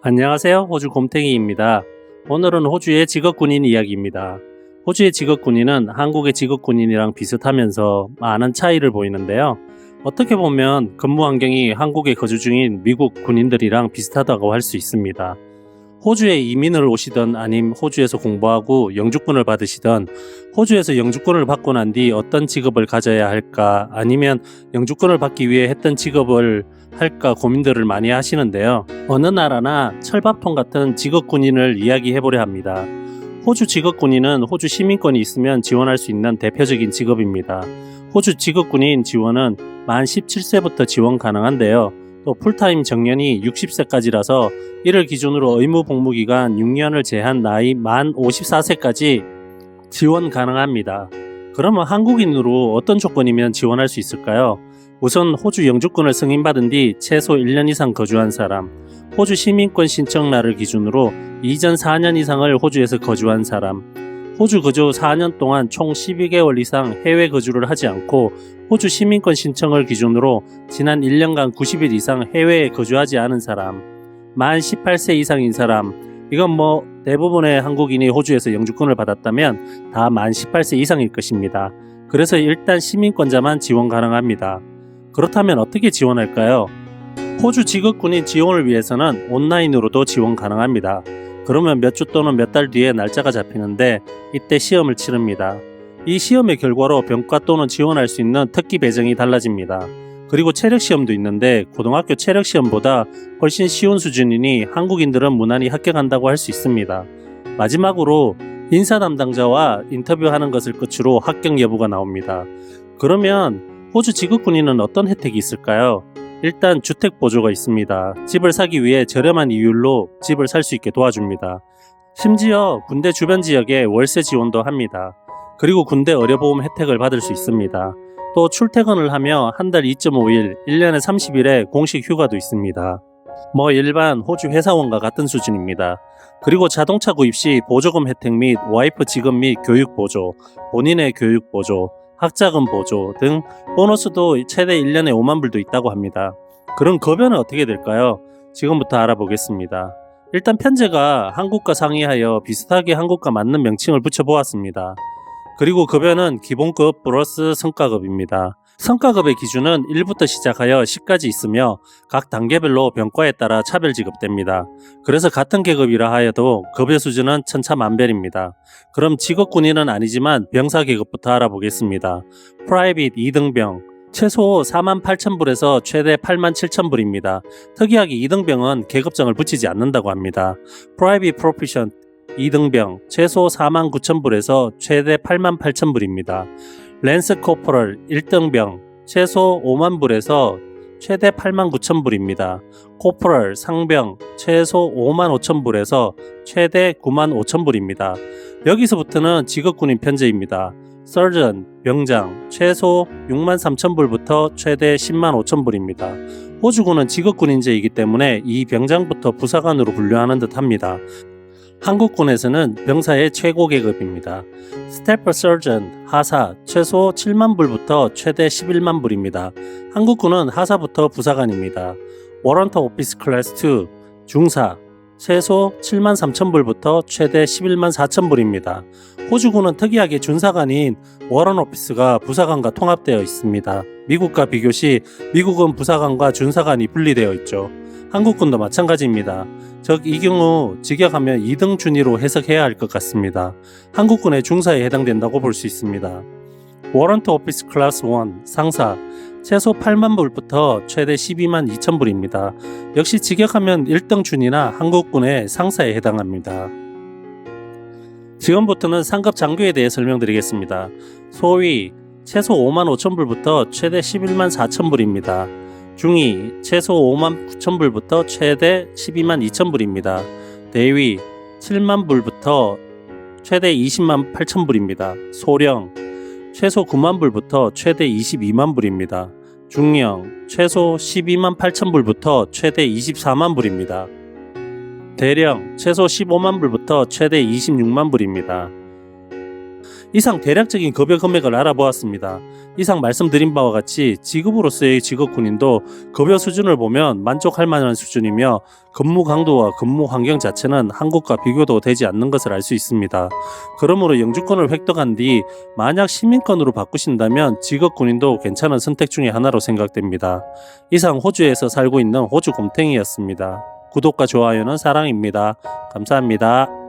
안녕하세요. 호주 곰탱이입니다. 오늘은 호주의 직업군인 이야기입니다. 호주의 직업군인은 한국의 직업군인이랑 비슷하면서 많은 차이를 보이는데요. 어떻게 보면 근무 환경이 한국에 거주 중인 미국 군인들이랑 비슷하다고 할 수 있습니다. 호주에 이민을 오시던 아님 호주에서 공부하고 영주권을 받으시던 호주에서 영주권을 받고 난 뒤 어떤 직업을 가져야 할까 아니면 영주권을 받기 위해 했던 직업을 할까 고민들을 많이 하시는데요. 어느 나라나 철밥통 같은 직업군인을 이야기해보려 합니다. 호주 직업군인은 호주 시민권이 있으면 지원할 수 있는 대표적인 직업입니다. 호주 직업군인 지원은 만 17세부터 지원 가능한데요. 또 풀타임 정년이 60세까지라서 이를 기준으로 의무 복무 기간 6년을 제한 나이 만 54세까지 지원 가능합니다. 그러면 한국인으로 어떤 조건이면 지원할 수 있을까요? 우선 호주 영주권을 승인받은 뒤 최소 1년 이상 거주한 사람, 호주 시민권 신청 날을 기준으로 이전 4년 이상을 호주에서 거주한 사람, 호주 거주 4년 동안 총 12개월 이상 해외 거주를 하지 않고 호주 시민권 신청을 기준으로 지난 1년간 90일 이상 해외에 거주하지 않은 사람, 만 18세 이상인 사람, 이건 대부분의 한국인이 호주에서 영주권을 받았다면 다 만 18세 이상일 것입니다. 그래서 일단 시민권자만 지원 가능합니다. 그렇다면 어떻게 지원할까요? 호주 직업군인 지원을 위해서는 온라인으로도 지원 가능합니다. 그러면 몇 주 또는 몇 달 뒤에 날짜가 잡히는데 이때 시험을 치릅니다. 이 시험의 결과로 병가 또는 지원할 수 있는 특기 배정이 달라집니다. 그리고 체력시험도 있는데 고등학교 체력시험보다 훨씬 쉬운 수준이니 한국인들은 무난히 합격한다고 할 수 있습니다. 마지막으로 인사 담당자와 인터뷰하는 것을 끝으로 합격 여부가 나옵니다. 그러면 호주 직업군인은 어떤 혜택이 있을까요? 일단 주택 보조가 있습니다. 집을 사기 위해 저렴한 이율로 집을 살 수 있게 도와줍니다. 심지어 군대 주변 지역에 월세 지원도 합니다. 그리고 군대 의료보험 혜택을 받을 수 있습니다. 또 출퇴근을 하며 한 달 2.5일, 1년에 30일의 공식 휴가도 있습니다. 일반 호주 회사원과 같은 수준입니다. 그리고 자동차 구입 시 보조금 혜택 및 와이프 직업 및 교육 보조, 본인의 교육 보조, 학자금 보조 등 보너스도 최대 1년에 5만 불도 있다고 합니다. 그럼 급여는 어떻게 될까요? 지금부터 알아보겠습니다. 일단 편제가 한국과 상의하여 비슷하게 한국과 맞는 명칭을 붙여보았습니다. 그리고 급여는 기본급 플러스 성과급입니다. 성과급의 기준은 1부터 시작하여 10까지 있으며 각 단계별로 병과에 따라 차별 지급됩니다. 그래서 같은 계급이라 하여도 급여 수준은 천차만별입니다. 그럼 직업군인은 아니지만 병사 계급부터 알아보겠습니다. 프라이빗 2등병 최소 48,000불에서 최대 87,000불입니다. 특이하게 2등병은 계급장을 붙이지 않는다고 합니다. 프라이빗 프로피션 2등병 최소 49,000불에서 최대 88,000불입니다. 랜스 코퍼럴 1등병 최소 50,000불에서 최대 89,000불입니다. 코퍼럴 상병 최소 55,000불에서 최대 95,000불입니다. 여기서부터는 직업군인 편제입니다. 서전 병장 최소 63,000불부터 최대 105,000불입니다. 호주군은 직업군인제이기 때문에 이 병장부터 부사관으로 분류하는 듯 합니다. 한국군에서는 병사의 최고 계급입니다. 스태퍼 서전 하사 최소 7만 불부터 최대 11만 불입니다. 한국군은 하사부터 부사관입니다. 워런트 오피스 클래스 2 중사 최소 7만 3천 불부터 최대 11만 4천 불입니다. 호주군은 특이하게 준사관인 워런 오피스가 부사관과 통합되어 있습니다. 미국과 비교시 미국은 부사관과 준사관이 분리되어 있죠. 한국군도 마찬가지입니다. 즉 이 경우 직역하면 2등 준위로 해석해야 할 것 같습니다. 한국군의 중사에 해당된다고 볼 수 있습니다. 워런트 오피스 클래스 1 상사 최소 8만 불부터 최대 12만 2천 불입니다. 역시 직역하면 1등 준위나 한국군의 상사에 해당합니다. 지금부터는 상급 장교에 대해 설명드리겠습니다. 소위 최소 5만 5천 불부터 최대 11만 4천 불입니다. 중위 최소 5만 9천 불부터 최대 12만 2천 불입니다. 대위 7만 불부터 최대 20만 8천 불입니다. 소령 최소 9만 불부터 최대 22만 불입니다. 중령 최소 12만 8천 불부터 최대 24만 불입니다. 대령 최소 15만 불부터 최대 26만 불입니다. 이상 대략적인 급여 금액을 알아보았습니다. 이상 말씀드린 바와 같이 지급으로서의 직업군인도 급여 수준을 보면 만족할 만한 수준이며 근무 강도와 근무 환경 자체는 한국과 비교도 되지 않는 것을 알 수 있습니다. 그러므로 영주권을 획득한 뒤 만약 시민권으로 바꾸신다면 직업군인도 괜찮은 선택 중에 하나로 생각됩니다. 이상 호주에서 살고 있는 호주 곰탱이였습니다. 구독과 좋아요는 사랑입니다. 감사합니다.